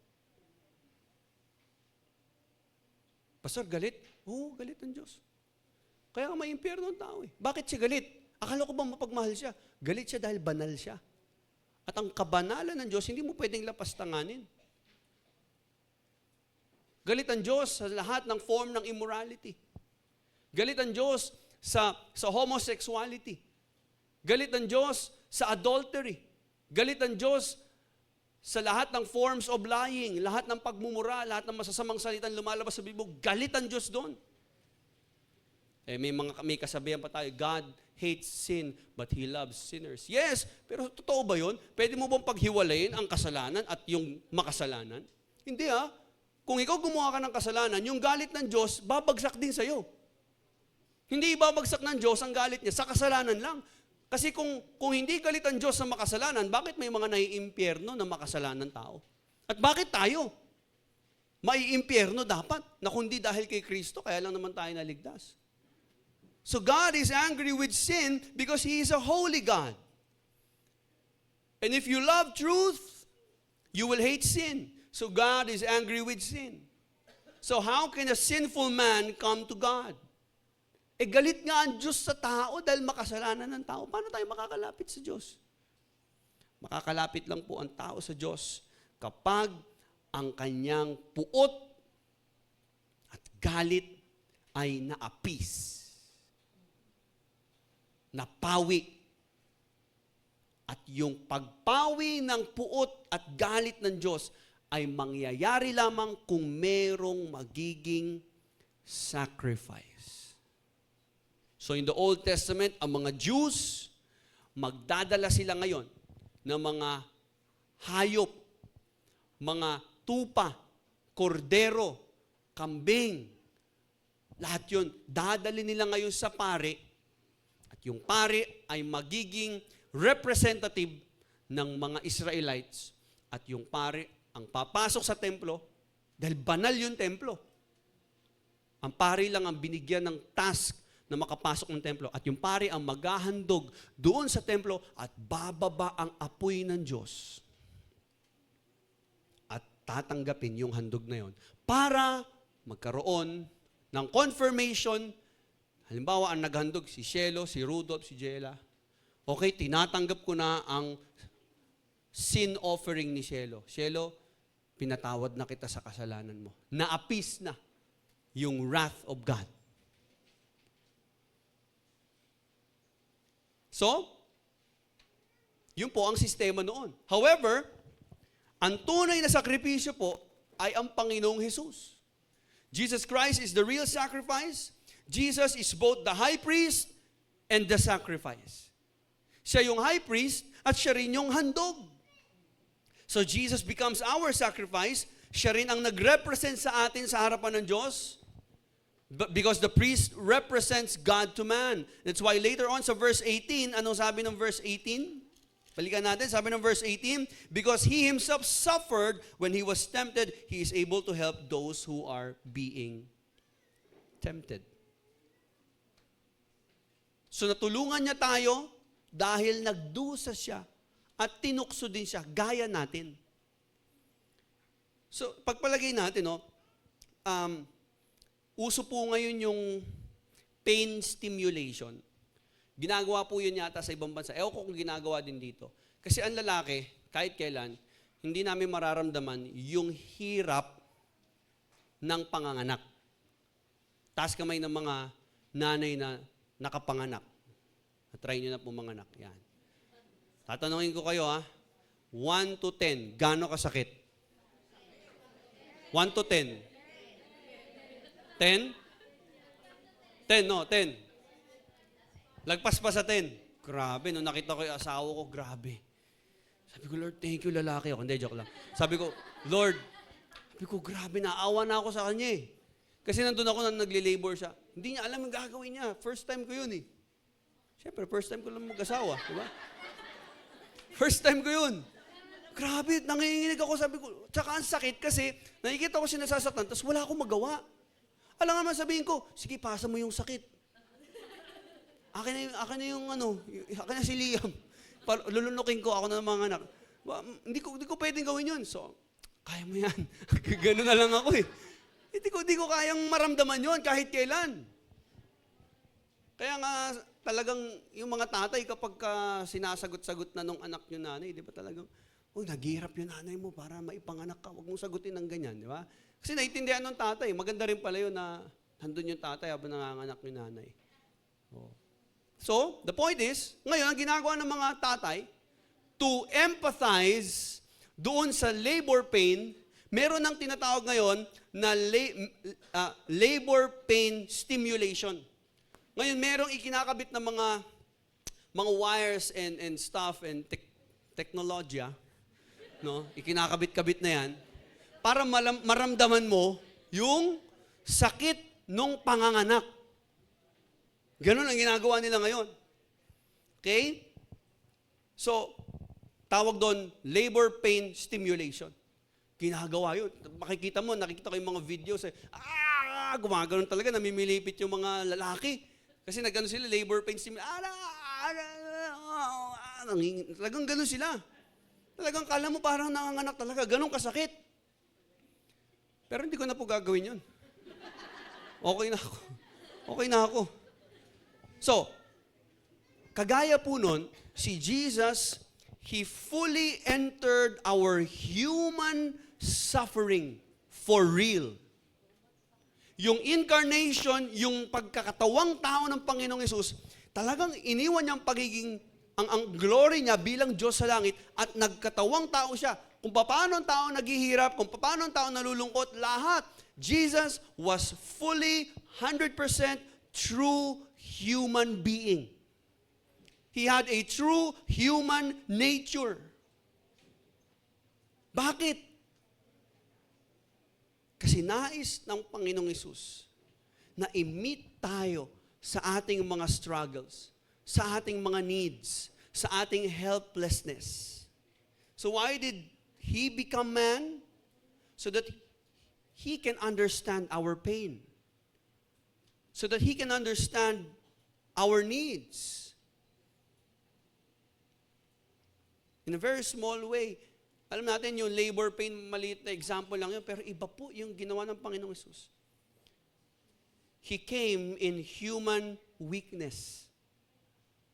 Pastor, galit? Oo, galit ang Diyos. Kaya nga may impyerno ang tao eh. Bakit siya galit? Akala ko ba mapagmahal siya? Galit siya dahil banal siya. At ang kabanalan ng Diyos, hindi mo pwedeng lapastanganin. Galit ang Diyos sa lahat ng form ng immorality. Galit ang Diyos sa homosexuality. Galit ang Diyos sa adultery. Galit ang Diyos sa lahat ng forms of lying, lahat ng pagmumura, lahat ng masasamang salitang lumalabas sa bibig. Galit ang Diyos doon. May kasabihan pa tayo, God hates sin, but He loves sinners. Yes, pero totoo ba yun? Pwede mo bang paghiwalayin ang kasalanan at yung makasalanan? Hindi ah. Kung ikaw gumawa ka ng kasalanan, yung galit ng Diyos, babagsak din sa'yo. Hindi ibabagsak ng Diyos ang galit niya sa kasalanan lang. Kasi kung hindi galit ang Diyos sa makasalanan, bakit may mga naiimpyerno na makasalanan tao? At bakit tayo? Maiimpyerno dapat, na kundi dahil kay Kristo, kaya lang naman tayo naligtas. So God is angry with sin because He is a holy God. And if you love truth, you will hate sin. So God is angry with sin. So how can a sinful man come to God? Galit nga ang Diyos sa tao dahil makasalanan ng tao. Paano tayo makakalapit sa Diyos? Makakalapit lang po ang tao sa Diyos kapag ang kanyang puot at galit ay naapis. Napawi. At yung pagpawi ng puot at galit ng Diyos ay mangyayari lamang kung merong magiging sacrifice. So in the Old Testament, ang mga Jews, magdadala sila ngayon ng mga hayop, mga tupa, kordero, kambing. Lahat yun, dadali nila ngayon sa pari. At yung pari ay magiging representative ng mga Israelites. At yung pari ang papasok sa templo dahil banal yung templo. Ang pari lang ang binigyan ng task na makapasok ng templo. At yung pari ang maghahandog doon sa templo at bababa ang apoy ng Diyos. At tatanggapin yung handog na yon para magkaroon ng confirmation. Halimbawa, ang naghandog si Shelo, si Rudolph, si Jela. Okay, tinatanggap ko na ang sin offering ni Shelo. Shelo, pinatawad na kita sa kasalanan mo. Na-appease na yung wrath of God. So, yun po ang sistema noon. However, ang tunay na sakripisyo po ay ang Panginoong Jesus. Jesus Christ is the real sacrifice. Jesus is both the high priest and the sacrifice. Siya yung high priest at siya rin yung handog. So Jesus becomes our sacrifice. Siya rin ang nag-represent sa atin sa harapan ng Diyos. Because the priest represents God to man. That's why later on sa verse 18, anong sabi ng verse 18? Balikan natin, sabi ng verse 18, because He Himself suffered when He was tempted, He is able to help those who are being tempted. So natulungan niya tayo dahil nagdusa siya at tinukso din siya, gaya natin. So pagpalagay natin, uso po ngayon yung pain stimulation. Ginagawa po yun yata sa ibang bansa. Ewan ko kung ginagawa din dito. Kasi ang lalaki, kahit kailan, hindi namin mararamdaman yung hirap ng panganganak. Taas kamay ng mga nanay na nakapanganak. Try nyo na po manganak. Yan. Tatanungin ko kayo 1 to 10, gaano kasakit? 1 to 10. 10? 10, no, 10. Lagpas pa sa 10. Grabe, nung nakita ko yung asawa ko, grabe. Sabi ko, Lord, thank you, lalaki ako. Hindi, joke lang. Sabi ko, Lord, grabe, naawa na ako sa kanya eh. Kasi nandun ako na nagli-labor siya. Hindi niya alam ang gagawin niya. First time ko yun eh. Siyempre, first time ko lang mag-asawa. Diba? First time ko yun. Grabe, nanginginig ako. Sabi ko, tsaka ang sakit kasi nakikita ko siya nasasaktan, tapos wala akong magawa. Alam naman sabihin ko, sige, pasa mo yung sakit. Akin na si Liam. Lulunukin ko, ako na ng mga anak. Hindi ko pwedeng gawin yun. So, kaya mo yan. Gano'n na lang ako eh. Hindi ko kayang maramdaman yun kahit kailan. Kaya nga, talagang yung mga tatay kapag sinasagot-sagot na nung anak yung nanay, di ba talagang, naghihirap yung nanay mo para maipanganak ka. Huwag mong sagutin ng ganyan, di ba? Kasi naiintindihan ng tatay. Maganda rin pala yun na nandun yung tatay habang nanganganak yung nanay. Oh. So, the point is, ngayon, ang ginagawa ng mga tatay, to empathize doon sa labor pain, meron ng tinatawag ngayon na labor pain stimulation. Ngayon, merong ikinakabit na mga wires and stuff and teknolohiya, no? Ikinakabit-kabit na yan, para maramdaman mo yung sakit nung panganganak. Ganun ang ginagawa nila ngayon. Okay? So, tawag doon, labor pain stimulation. Ginagawa yun. Nakikita ko yung mga videos. Gumagano'n talaga, namimilipit yung mga lalaki. Kasi nagano sila, labor pain stimulation. Talagang gano'n sila. Talagang kala mo parang nanganganak talaga. Gano'n kasakit. Pero hindi ko na po gagawin yun. Okay na ako. So, kagaya po nun, si Jesus, He fully entered our human suffering for real. Yung incarnation, yung pagkakatawang tao ng Panginoong Hesus, talagang iniwan niyang pagiging, ang glory niya bilang Diyos sa langit at nagkatawang tao siya. Kung paano ang tao naghihirap, kung paano ang tao nalulungkot, lahat. Jesus was fully 100% true human being. He had a true human nature. Bakit? Kasi nais ng Panginoong Hesus na i-meet tayo sa ating mga struggles, sa ating mga needs, sa ating helplessness. So why did He become man? So that He can understand our pain. So that He can understand our needs. In a very small way. Alam natin yung labor pain, maliit na example lang yun, pero iba po yung ginawa ng Panginoong Hesus. He came in human weakness.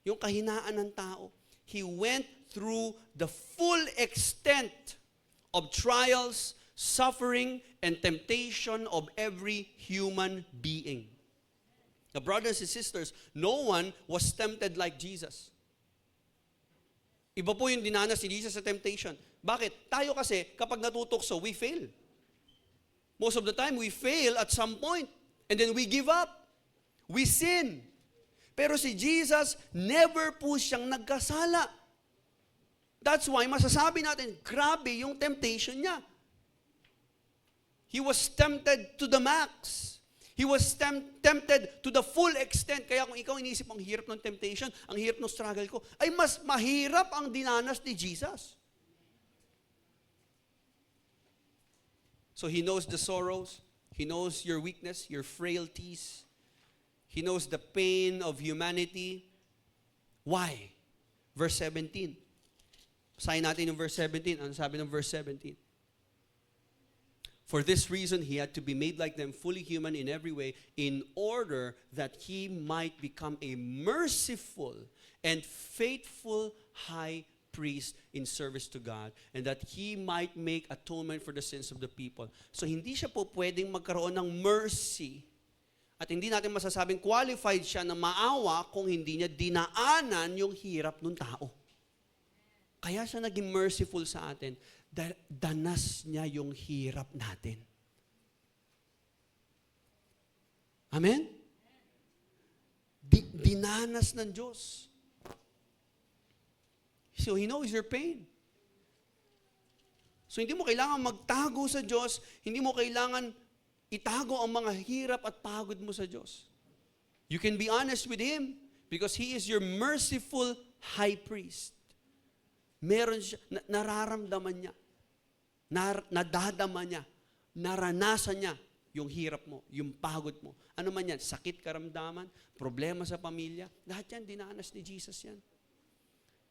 Yung kahinaan ng tao. He went through the full extent of trials, suffering, and temptation of every human being. Now, brothers and sisters, no one was tempted like Jesus. Iba po yung dinanas ni Jesus sa temptation. Bakit? Tayo kasi, kapag natutukso, we fail. Most of the time, we fail at some point. And then we give up. We sin. Pero si Jesus, never po siyang nagkasala. That's why masasabi natin, grabe yung temptation niya. He was tempted to the max. He was tempted to the full extent. Kaya kung ikaw inisip ang hirap ng temptation, ang hirap ng struggle ko, ay mas mahirap ang dinanas ni Jesus. So He knows the sorrows. He knows your weakness, your frailties. He knows the pain of humanity. Why? Verse 17. Basahin natin yung verse 17. Ano sabi ng verse 17? For this reason, He had to be made like them, fully human in every way, in order that He might become a merciful and faithful high priest in service to God, and that He might make atonement for the sins of the people. So hindi siya po pwedeng magkaroon ng mercy, at hindi natin masasabing qualified siya na maawa kung hindi niya dinaanan yung hirap ng tao. Kaya siya naging merciful sa atin. Danas niya yung hirap natin. Amen? Dinanas ng Diyos. So He knows your pain. So hindi mo kailangan magtago sa Diyos, hindi mo kailangan itago ang mga hirap at pagod mo sa Diyos. You can be honest with Him because He is your merciful high priest. Meron siya, nararamdaman niya, nadadama niya, naranasan niya yung hirap mo, yung pagod mo. Ano man yan, sakit karamdaman, problema sa pamilya, lahat yan, dinanas ni Jesus yan.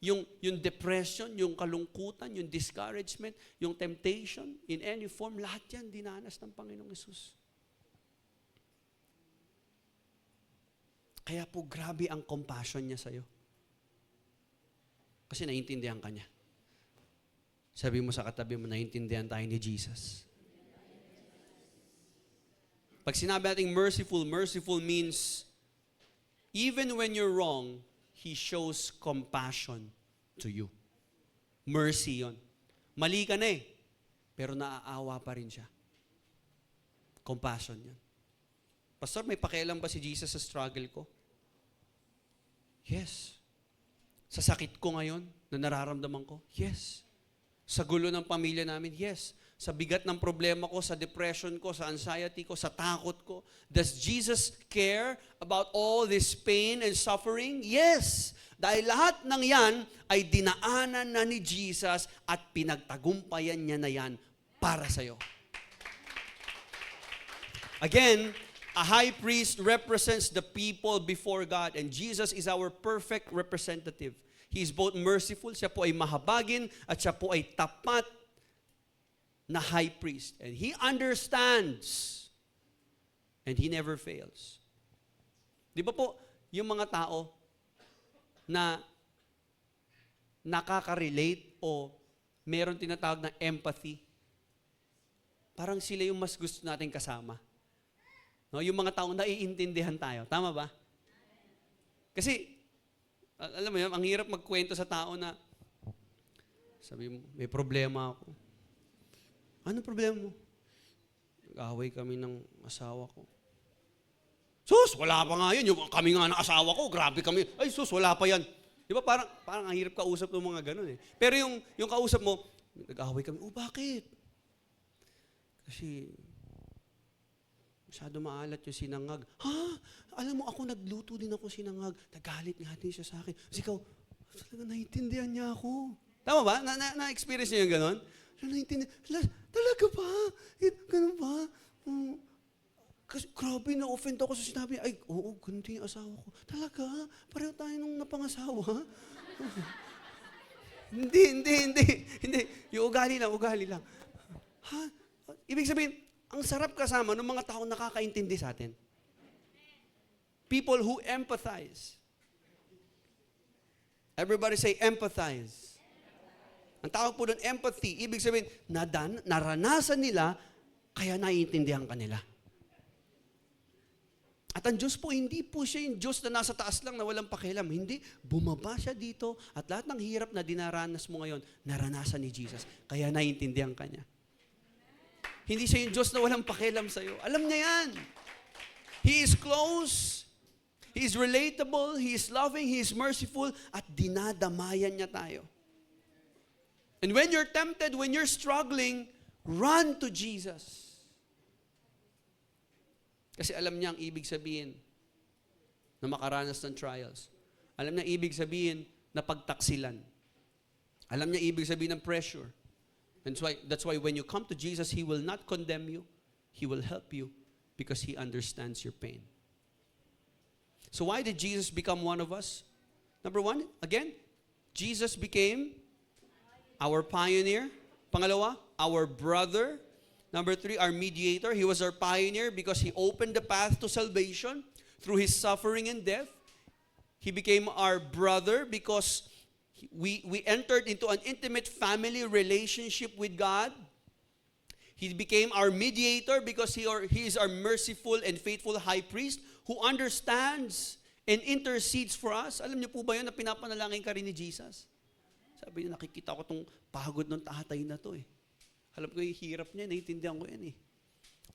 Yung depression, yung kalungkutan, yung discouragement, yung temptation, in any form, lahat yan dinanas ng Panginoong Hesus. Kaya po grabe ang compassion niya sa'yo. Kasi naiintindihan ka niya. Sabi mo sa katabi mo, naiintindihan tayo ni Jesus. Pag sinabi natin merciful, merciful means even when you're wrong, He shows compassion to you. Mercy yon. Mali ka na eh, pero naaawa pa rin siya. Compassion yan. Pastor, may pakialam ba si Jesus sa struggle ko? Yes. Sa sakit ko ngayon, na nararamdaman ko? Yes. Sa gulo ng pamilya namin? Yes. Sa bigat ng problema ko, sa depression ko, sa anxiety ko, sa takot ko. Does Jesus care about all this pain and suffering? Yes. Dahil lahat ng yan ay dinaanan na ni Jesus at pinagtagumpayan niya na yan para sa'yo. Again, a high priest represents the people before God, and Jesus is our perfect representative. He is both merciful, siya po ay mahabagin, at siya po ay tapat na high priest. And He understands, and He never fails. Di ba po, yung mga tao na nakaka-relate o meron tinatawag na empathy, parang sila yung mas gusto natin kasama. No, yung mga taong naiintindihan tayo. Tama ba? Kasi, alam mo yun, ang hirap magkwento sa tao na, sabi mo, may problema ako. Ano problema mo? Nag-away kami ng asawa ko. Sus, wala pa nga yun. Yung kami nga ng asawa ko, grabe kami. Ay, sus, wala pa yan. Di ba parang ang hirap kausap ng mga ganun eh. Pero yung kausap mo, nag-away kami, bakit? Kasi, masyado maalat yung sinangag. Ha? Alam mo, ako nagluto din ako sinangag. Nagalit nga din siya sa akin. Kasi ikaw, talaga naiintindihan niya ako. Tama ba? Na-experience niyo yung gano'n? Naiintindihan. Talaga ba? Ganun ba? Kasi grabe, na-offend ako sa sinabi. Ay, oo, ganito yung asawa ko. Talaga? Pareho tayo nung napangasawa? Hindi. Yung ugali lang. Ha? Ibig sabihin, ang sarap kasama ng mga taong nakakaintindi sa atin. People who empathize. Everybody say empathize. Ang tawag po doon, empathy. Ibig sabihin, naranasan nila, kaya naiintindihan ka nila. At ang Diyos po, hindi po siya yung Diyos na nasa taas lang na walang pakialam. Hindi, bumaba siya dito at lahat ng hirap na dinaranas mo ngayon, naranasan ni Jesus. Kaya naiintindihan ka niya. Hindi siya yung Diyos na walang pakialam sa'yo. Alam niya yan. He is close. He is relatable. He is loving. He is merciful. At dinadamayan niya tayo. And when you're tempted, when you're struggling, run to Jesus. Kasi alam niya ang ibig sabihin na makaranas ng trials. Alam niya ibig sabihin na pagtaksilan. Alam niya ibig sabihin ng pressure. And that's why when you come to Jesus, He will not condemn you. He will help you because He understands your pain. So why did Jesus become one of us? Number one, again, Jesus became our pioneer. Pangalawa, our brother. Number three, our mediator. He was our pioneer because He opened the path to salvation through His suffering and death. He became our brother because we entered into an intimate family relationship with God. He became our mediator because He is our merciful and faithful high priest who understands and intercedes for us. Alam niyo po ba yun na pinapanalangin ka rin ni Jesus? Sabi niya, nakikita ko itong pagod ng tatay na to eh. Alam ko yung hirap niya, naiintindihan ko yan eh.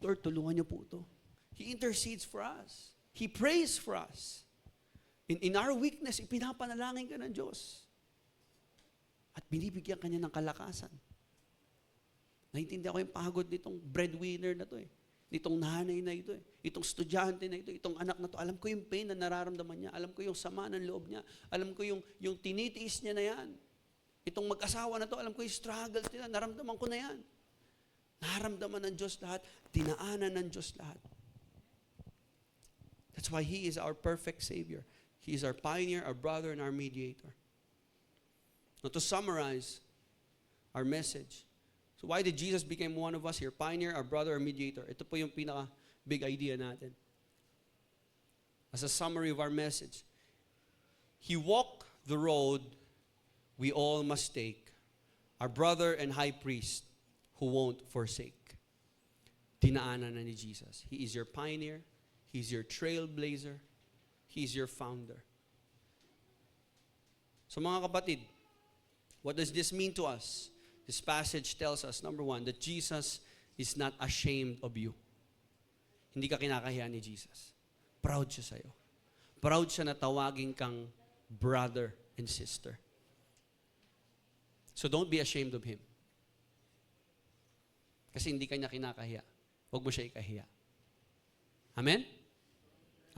Lord, tulungan niyo po ito. He intercedes for us. He prays for us. In our weakness, ipinapanalangin ka ng Diyos. At binibigyan ka niya ng kalakasan. Naiintindihan ko yung pagod nitong breadwinner na to eh. Nitong nanay na ito eh. Itong estudyante na ito, itong anak na to. Alam ko yung pain na nararamdaman niya. Alam ko yung sama ng loob niya. Alam ko yung tinitiis niya na yan. Itong mag-asawa na to, alam ko yung struggles nila, naramdaman ko na yan. Naramdaman ng Diyos lahat, dinaanan ng Diyos lahat. That's why He is our perfect Savior. He is our pioneer, our brother, and our mediator. Now to summarize our message, so why did Jesus become one of us here? Pioneer, our brother, our mediator. Ito po yung pinaka-big idea natin. As a summary of our message, He walked the road we all must take, our brother and high priest who won't forsake. Dinaanan na ni Jesus. He is your pioneer. He's your trailblazer. He's your founder. So mga kapatid, what does this mean to us? This passage tells us, number one, that Jesus is not ashamed of you. Hindi ka kinakahiya ni Jesus. Proud siya sa'yo. Proud siya na tawagin kang brother and sister. So don't be ashamed of Him. Kasi hindi ka niya kinakahiya. Huwag mo siya ikahiya. Amen?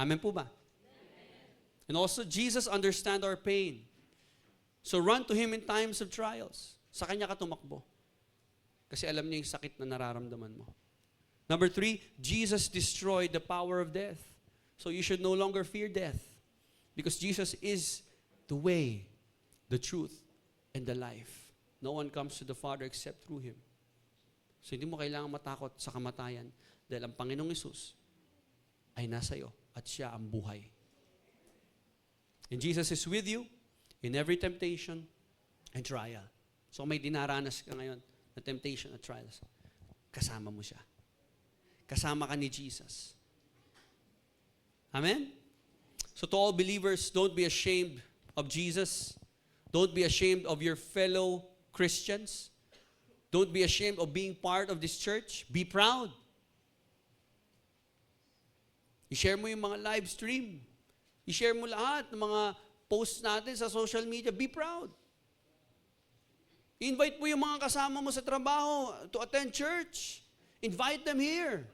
Amen po ba? Amen. And also, Jesus understands our pain. So run to Him in times of trials. Sa Kanya ka tumakbo. Kasi alam niya yung sakit na nararamdaman mo. Number three, Jesus destroyed the power of death. So you should no longer fear death. Because Jesus is the way, the truth, and the life. No one comes to the Father except through Him. So hindi mo kailangan matakot sa kamatayan dahil ang Panginoong Hesus ay nasa iyo at siya ang buhay. And Jesus is with you in every temptation and trial. So may dinaranas ka ngayon na temptation at trials, kasama mo siya. Kasama ka ni Jesus. Amen? So to all believers, don't be ashamed of Jesus. Don't be ashamed of your fellow Christians. Don't be ashamed of being part of this church. Be proud. I-share mo yung mga live stream. I-share mo lahat ng mga posts natin sa social media. Be proud. Invite mo yung mga kasama mo sa trabaho to attend church. Invite them here.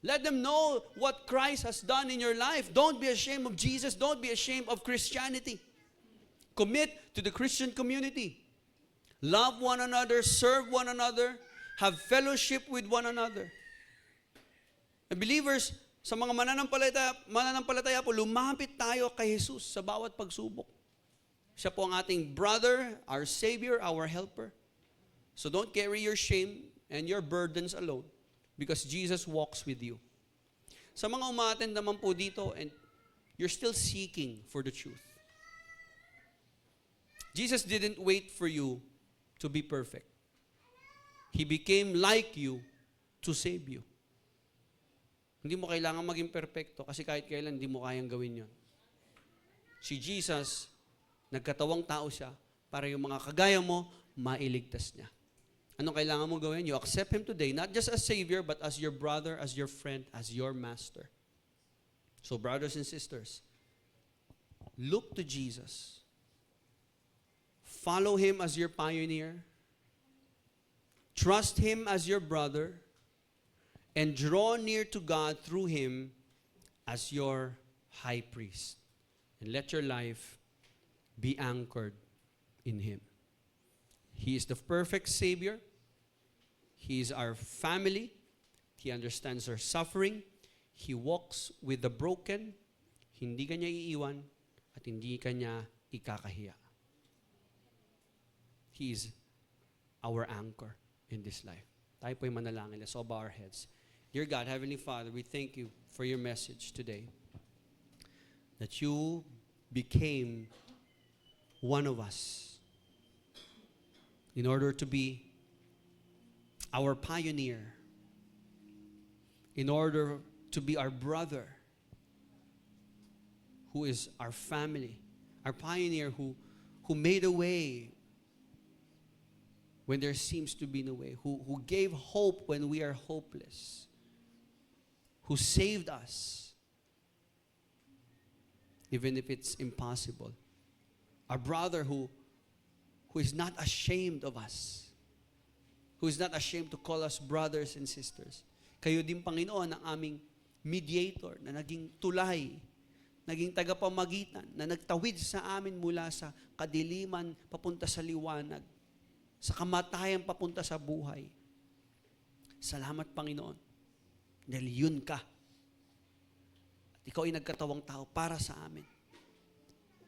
Let them know what Christ has done in your life. Don't be ashamed of Jesus. Don't be ashamed of Christianity. Commit to the Christian community. Love one another, serve one another, have fellowship with one another. And believers, sa mga mananampalataya po, lumapit tayo kay Jesus sa bawat pagsubok. Siya po ang ating brother, our Savior, our helper. So don't carry your shame and your burdens alone because Jesus walks with you. Sa mga umattend naman po dito and you're still seeking for the truth. Jesus didn't wait for you to be perfect. He became like you to save you. Hindi mo kailangan maging perfecto kasi kahit kailan hindi mo kayang gawin yon. Si Jesus, nagkatawang tao siya para yung mga kagaya mo, mailigtas niya. Anong kailangan mo gawin? You accept Him today, not just as Savior, but as your brother, as your friend, as your master. So brothers and sisters, look to Jesus. Follow Him as your pioneer. Trust Him as your brother. And draw near to God through Him as your high priest. And let your life be anchored in Him. He is the perfect Savior. He is our family. He understands our suffering. He walks with the broken. Hindi ka niya iiwan at hindi ka niya ikakahiya. He is our anchor in this life. Tayo po'y manalangin. Let's all bow our heads. Dear God, Heavenly Father, we thank you for your message today. That you became one of us in order to be our pioneer, in order to be our brother who is our family, our pioneer who made a way when there seems to be no way, who gave hope when we are hopeless, who saved us even if it's impossible. Our brother who is not ashamed of us, who is not ashamed to call us brothers and sisters. Kayo din, Panginoon, ang aming mediator na naging tulay, naging tagapamagitan, na nagtawid sa amin mula sa kadiliman papunta sa liwanag, sa kamatayan papunta sa buhay. Salamat, Panginoon, dahil yun ka. At ikaw ay nagkatawang tao para sa amin.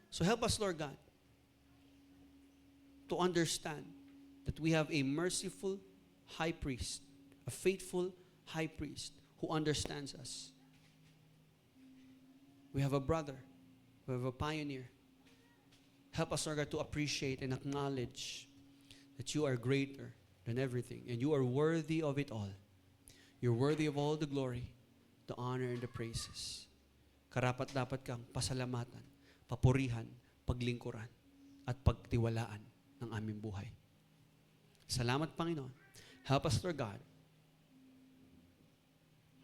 So help us, Lord God, to understand that we have a merciful high priest, a faithful high priest who understands us. We have a brother, we have a pioneer. Help us, Lord God, to appreciate and acknowledge that you are greater than everything and you are worthy of it all. You're worthy of all the glory, the honor, and the praises. Karapat-dapat kang pasalamatan, papurihan, paglingkuran, at pagtiwalaan ng aming buhay. Salamat, Panginoon. Help us, Lord God,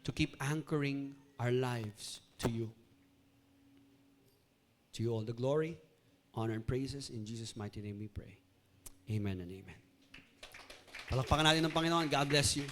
to keep anchoring our lives to you. To you all the glory, honor, and praises. In Jesus' mighty name we pray. Amen and amen. Palakpakan natin ng Panginoon. God bless you.